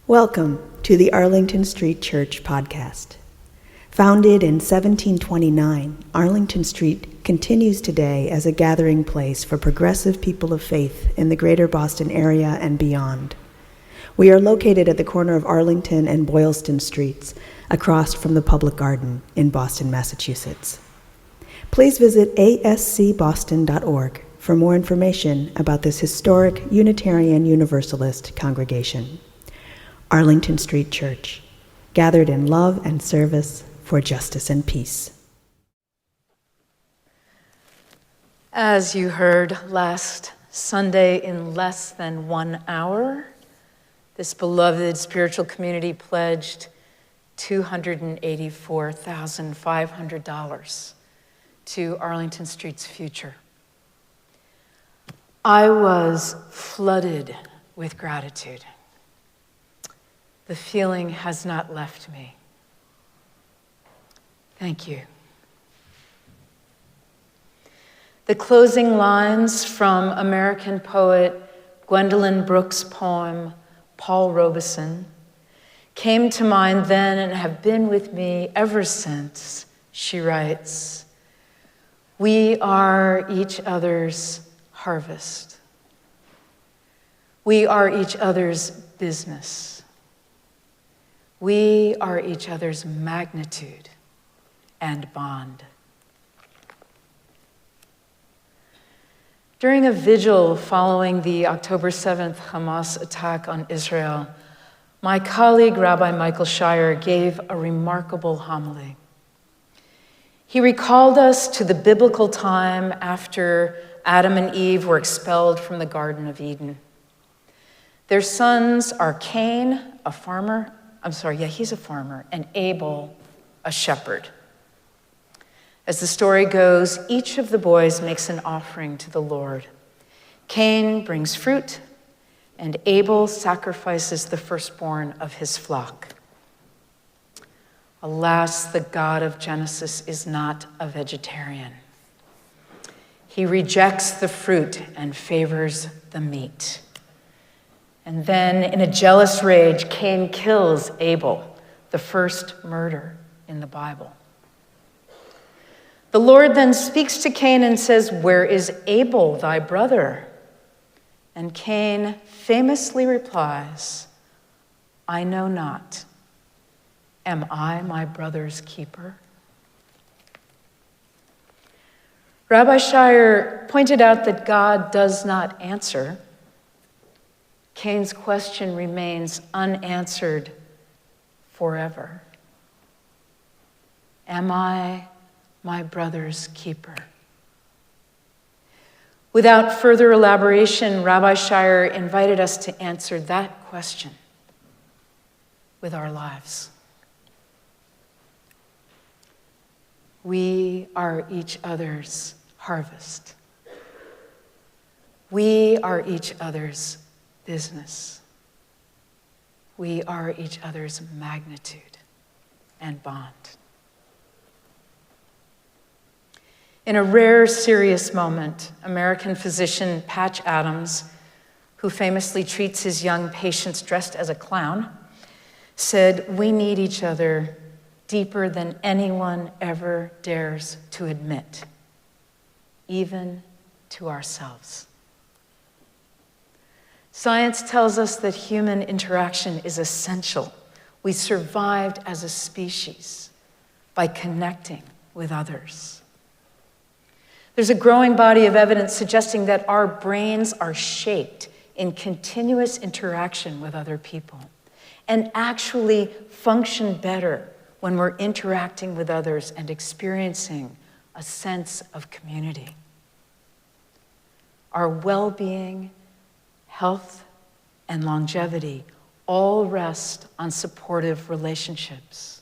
Welcome to the Arlington Street Church podcast. Founded in 1729, Arlington Street continues today as a gathering place for progressive people of faith in the greater Boston area and beyond. We are located at the corner of Arlington and Boylston Streets, across from the Public Garden in Boston, Massachusetts. Please visit ascboston.org for more information about this historic Unitarian Universalist congregation. Arlington Street Church, gathered in love and service for justice and peace. As you heard last Sunday, in less than 1 hour, this beloved spiritual community pledged $284,500 to Arlington Street's future. I was flooded with gratitude. The feeling has not left me. Thank you. The closing lines from American poet Gwendolyn Brooks' poem, Paul Robeson, came to mind then and have been with me ever since. She writes, "We are each other's harvest. We are each other's business. We are each other's magnitude and bond." During a vigil following the October 7th Hamas attack on Israel, my colleague Rabbi Michael Shire gave a remarkable homily. He recalled us to the biblical time after Adam and Eve were expelled from the Garden of Eden. Their sons are Cain, a farmer, he's a farmer, and Abel, a shepherd. As the story goes, each of the boys makes an offering to the Lord. Cain brings fruit, and Abel sacrifices the firstborn of his flock. Alas, the God of Genesis is not a vegetarian. He rejects the fruit and favors the meat. And then, in a jealous rage, Cain kills Abel, the first murder in the Bible. The Lord then speaks to Cain and says, "Where is Abel, thy brother?" And Cain famously replies, "I know not. Am I my brother's keeper?" Rabbi Shire pointed out that God does not answer. Cain's question remains unanswered forever. Am I my brother's keeper? Without further elaboration, Rabbi Shire invited us to answer that question with our lives. We are each other's harvest. We are each other's business. We are each other's magnitude and bond. In a rare, serious moment, American physician Patch Adams, who famously treats his young patients dressed as a clown, said, "We need each other deeper than anyone ever dares to admit, even to ourselves." Science tells us that human interaction is essential. We survived as a species by connecting with others. There's a growing body of evidence suggesting that our brains are shaped in continuous interaction with other people and actually function better when we're interacting with others and experiencing a sense of community. Our well-being, health, and longevity all rest on supportive relationships.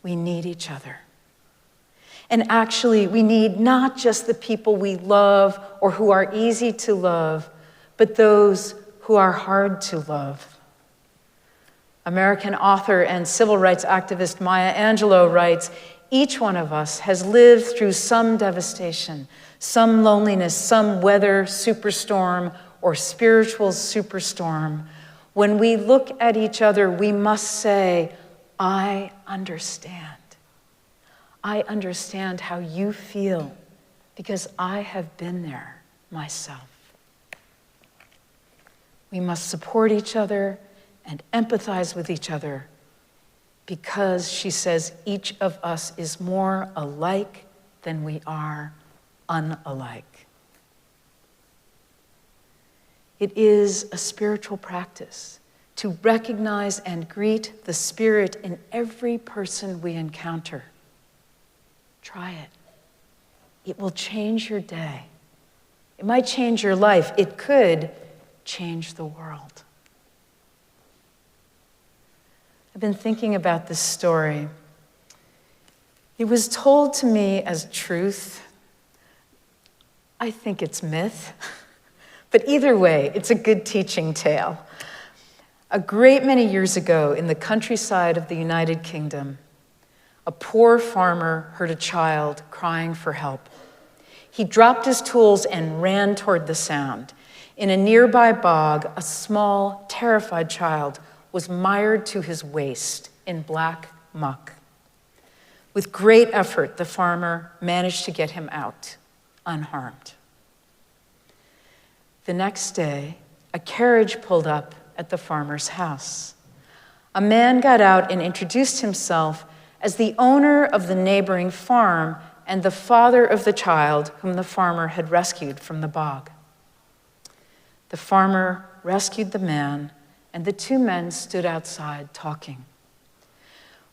We need each other. And actually, we need not just the people we love or who are easy to love, but those who are hard to love. American author and civil rights activist Maya Angelou writes, "Each one of us has lived through some devastation, some loneliness, some weather superstorm or spiritual superstorm When we look at each other, we must say, I understand. I understand how you feel because I have been there myself. We must support each other and empathize with each other because, she says, each of us is more alike than we are unalike. It is a spiritual practice to recognize and greet the Spirit in every person we encounter. Try it. It will change your day. It might change your life. It could change the world. I've been thinking about this story. It was told to me as truth. I think it's myth. But either way, it's a good teaching tale. A great many years ago, in the countryside of the United Kingdom, a poor farmer heard a child crying for help. He dropped his tools and ran toward the sound. In a nearby bog, a small, terrified child was mired to his waist in black muck. With great effort, the farmer managed to get him out, unharmed. The next day, a carriage pulled up at the farmer's house. A man got out and introduced himself as the owner of the neighboring farm and the father of the child whom the farmer had rescued from the bog. The farmer rescued the man, and the two men stood outside talking.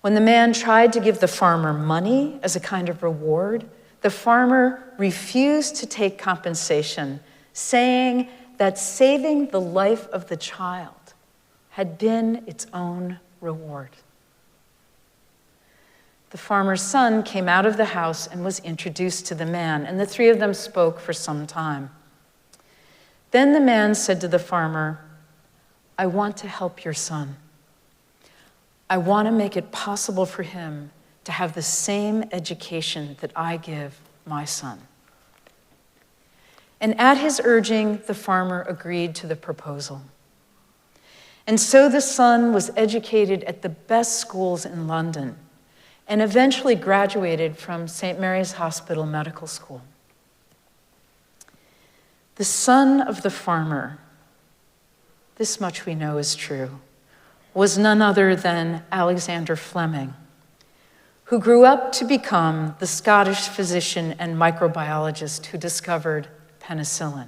When the man tried to give the farmer money as a kind of reward, the farmer refused to take compensation, saying that saving the life of the child had been its own reward. The farmer's son came out of the house and was introduced to the man, and the three of them spoke for some time. Then the man said to the farmer, I want to help your son. I want to make it possible for him to have the same education that I give my son. And at his urging, the farmer agreed to the proposal. And so the son was educated at the best schools in London and eventually graduated from St. Mary's Hospital Medical School. The son of the farmer, this much we know is true, was none other than Alexander Fleming, who grew up to become the Scottish physician and microbiologist who discovered penicillin.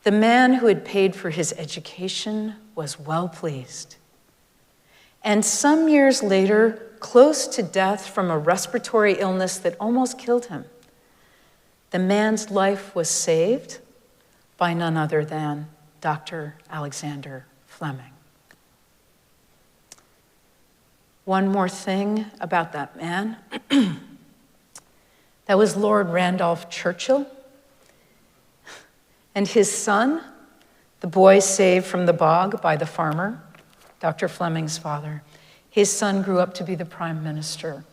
The man who had paid for his education was well pleased. And some years later, close to death from a respiratory illness that almost killed him, the man's life was saved by none other than Dr. Alexander Fleming. One more thing about that man. That was Lord Randolph Churchill. And his son, the boy saved from the bog by the farmer, Dr. Fleming's father, his son grew up to be the prime minister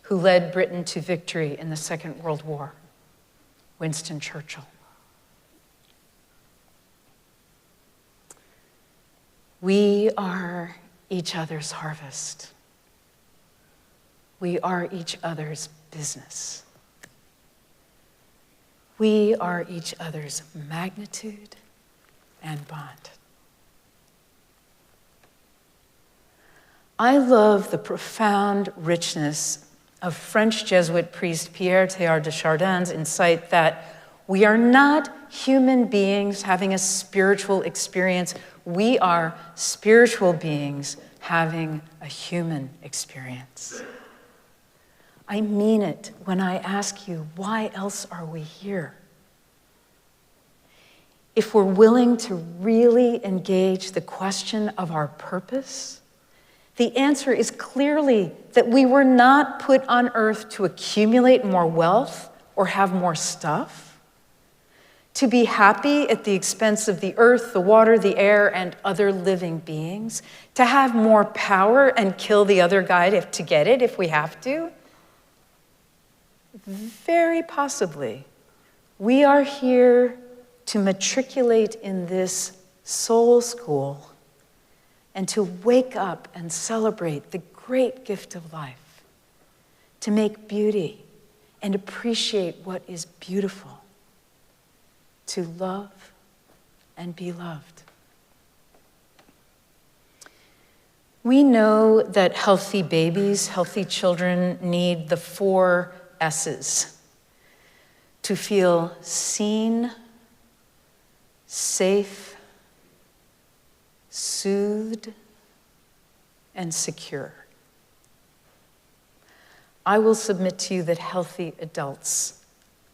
who led Britain to victory in the Second World War, Winston Churchill. We are each other's harvest. We are each other's business. We are each other's magnitude and bond. I love the profound richness of French Jesuit priest Pierre Teilhard de Chardin's insight that we are not human beings having a spiritual experience. We are spiritual beings having a human experience. I mean it when I ask you, why else are we here? If we're willing to really engage the question of our purpose, the answer is clearly that we were not put on earth to accumulate more wealth or have more stuff, to be happy at the expense of the earth, the water, the air, and other living beings, to have more power and kill the other guy to get it if we have to. Very possibly, we are here to matriculate in this soul school, and to wake up and celebrate the great gift of life, to make beauty and appreciate what is beautiful, to love and be loved. We know that healthy babies, healthy children need the 4 S's: to feel seen, safe, soothed, and secure. I will submit to you that healthy adults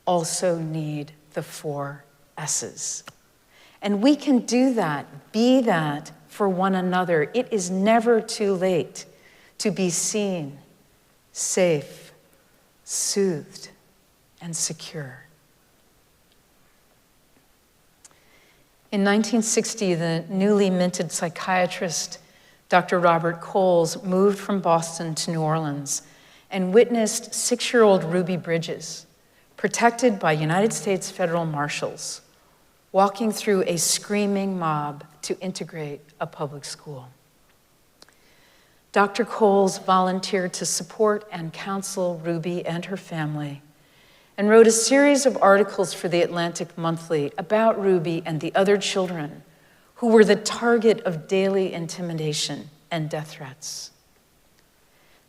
also need the 4 S's. And we can do that, be that for one another. It is never too late to be seen, safe, soothed, and secure. In 1960, the newly minted psychiatrist, Dr. Robert Coles, moved from Boston to New Orleans and witnessed 6-year-old Ruby Bridges, protected by United States federal marshals, walking through a screaming mob to integrate a public school. Dr. Coles volunteered to support and counsel Ruby and her family, and wrote a series of articles for the Atlantic Monthly about Ruby and the other children who were the target of daily intimidation and death threats.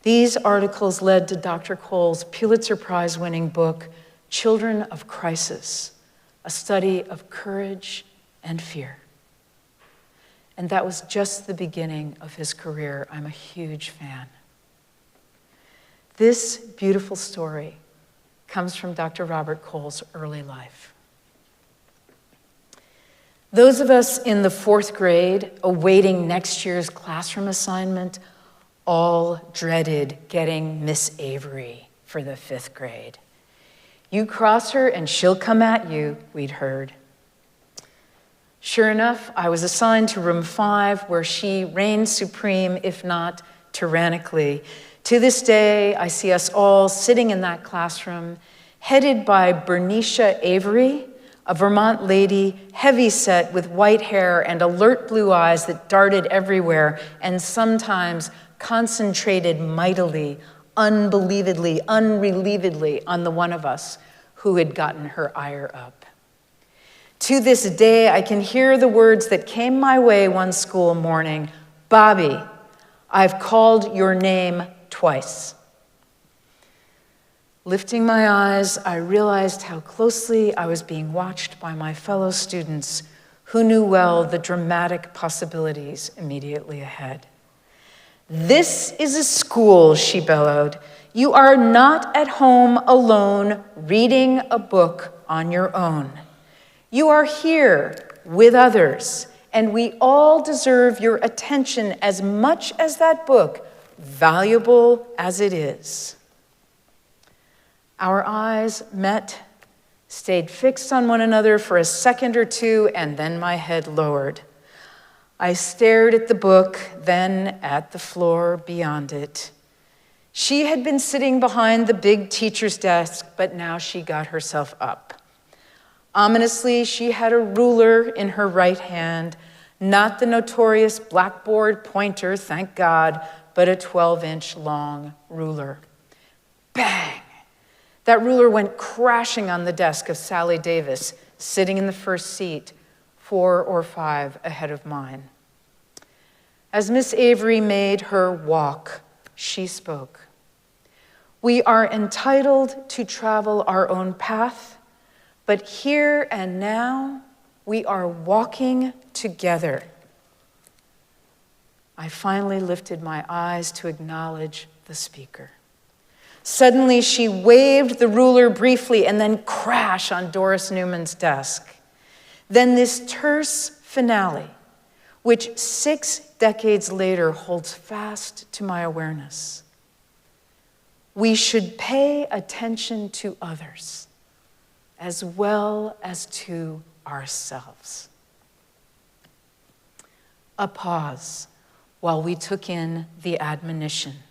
These articles led to Dr. Coles' Pulitzer Prize-winning book, Children of Crisis, a study of courage and fear. And that was just the beginning of his career. I'm a huge fan. This beautiful story comes from Dr. Robert Coles' early life. Those of us in the 4th grade awaiting next year's classroom assignment all dreaded getting Miss Avery for the 5th grade. You cross her and she'll come at you, we'd heard. Sure enough, I was assigned to room 5, where she reigned supreme, if not tyrannically. To this day, I see us all sitting in that classroom, headed by Bernicia Avery, a Vermont lady, heavy-set with white hair and alert blue eyes that darted everywhere and sometimes concentrated mightily, unbelievedly, unrelievedly on the one of us who had gotten her ire up. To this day, I can hear the words that came my way one school morning: "Bobby, I've called your name twice." Lifting my eyes, I realized how closely I was being watched by my fellow students who knew well the dramatic possibilities immediately ahead. "This is a school," she bellowed. "You are not at home alone reading a book on your own. You are here with others, and we all deserve your attention as much as that book, valuable as it is." Our eyes met, stayed fixed on one another for a second or two, and then my head lowered. I stared at the book, then at the floor beyond it. She had been sitting behind the big teacher's desk, but now she got herself up. Ominously, she had a ruler in her right hand, not the notorious blackboard pointer, thank God, but a 12-inch long ruler. Bang! That ruler went crashing on the desk of Sally Davis, sitting in the first seat, 4 or 5 ahead of mine. As Miss Avery made her walk, she spoke. "We are entitled to travel our own path, but here and now, we are walking together." I finally lifted my eyes to acknowledge the speaker. Suddenly, she waved the ruler briefly and then crash on Doris Newman's desk. Then this terse finale, which 6 decades later holds fast to my awareness. We should pay attention to others as well as to ourselves. A pause while we took in the admonition.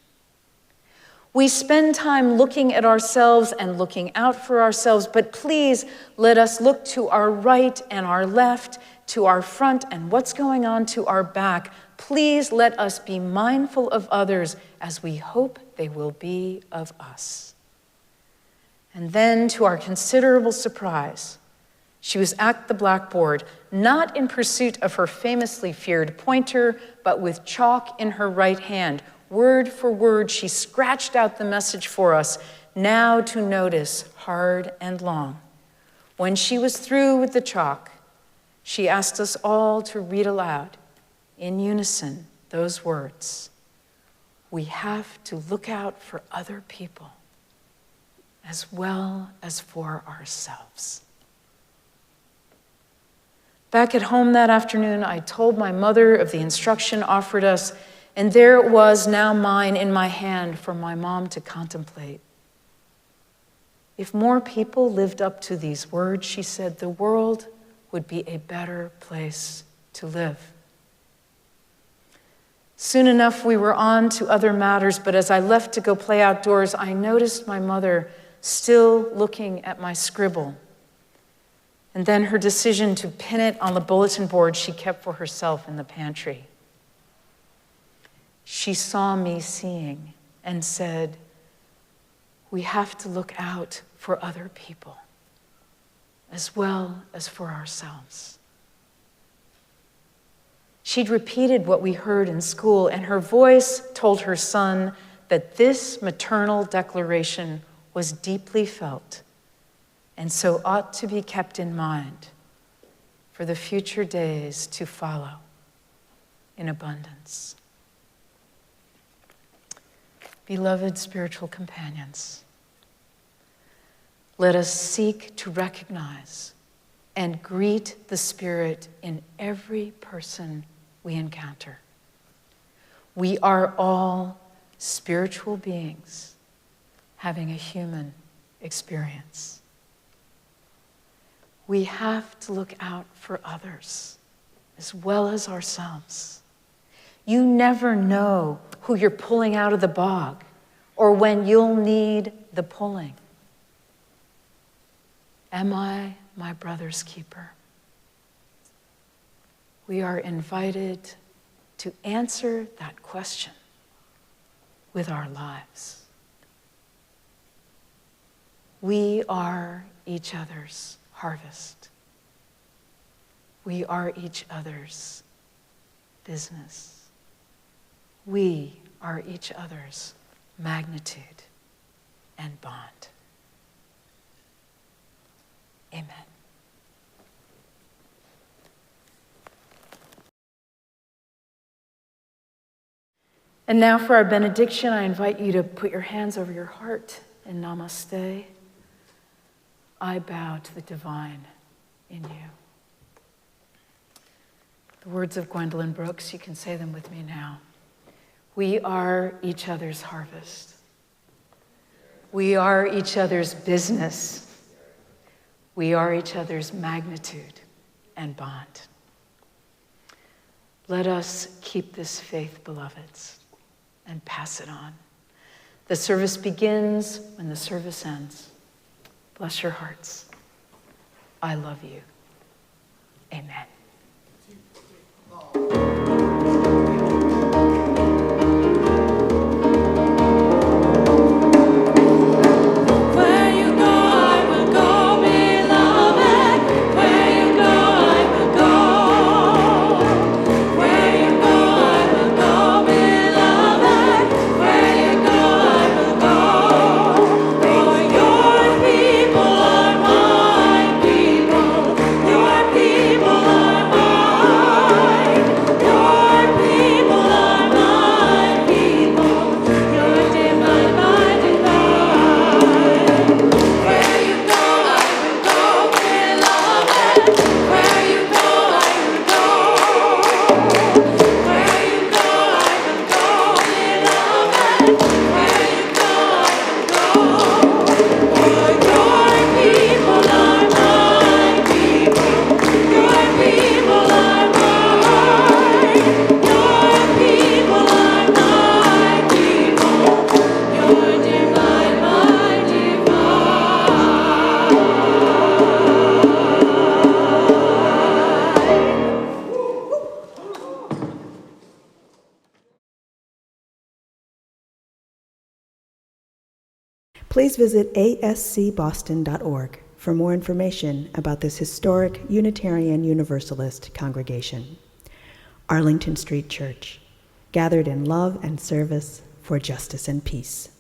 We spend time looking at ourselves and looking out for ourselves, but please let us look to our right and our left, to our front and what's going on to our back. Please let us be mindful of others as we hope they will be of us. And then, to our considerable surprise, she was at the blackboard, not in pursuit of her famously feared pointer, but with chalk in her right hand. Word for word, she scratched out the message for us, now to notice hard and long. When she was through with the chalk, she asked us all to read aloud, in unison, those words. We have to look out for other people as well as for ourselves. Back at home that afternoon, I told my mother of the instruction offered us, and there it was, now mine in my hand for my mom to contemplate. If more people lived up to these words, she said, the world would be a better place to live. Soon enough, we were on to other matters, but as I left to go play outdoors, I noticed my mother still looking at my scribble, and then her decision to pin it on the bulletin board she kept for herself in the pantry. She saw me seeing and said, we have to look out for other people as well as for ourselves. She'd repeated what we heard in school, and her voice told her son that this maternal declaration was deeply felt and so ought to be kept in mind for the future days to follow in abundance. Beloved spiritual companions, let us seek to recognize and greet the Spirit in every person we encounter. We are all spiritual beings having a human experience. We have to look out for others as well as ourselves. You never know who you're pulling out of the bog or when you'll need the pulling. Am I my brother's keeper? We are invited to answer that question with our lives. We are each other's harvest. We are each other's business. We are each other's magnitude and bond. Amen. And now for our benediction, I invite you to put your hands over your heart in namaste. I bow to the divine in you. The words of Gwendolyn Brooks, you can say them with me now. We are each other's harvest. We are each other's business. We are each other's magnitude and bond. Let us keep this faith, beloveds, and pass it on. The service begins when the service ends. Bless your hearts. I love you. Amen. People are Please visit ascboston.org for more information about this historic Unitarian Universalist congregation. Arlington Street Church, gathered in love and service for justice and peace.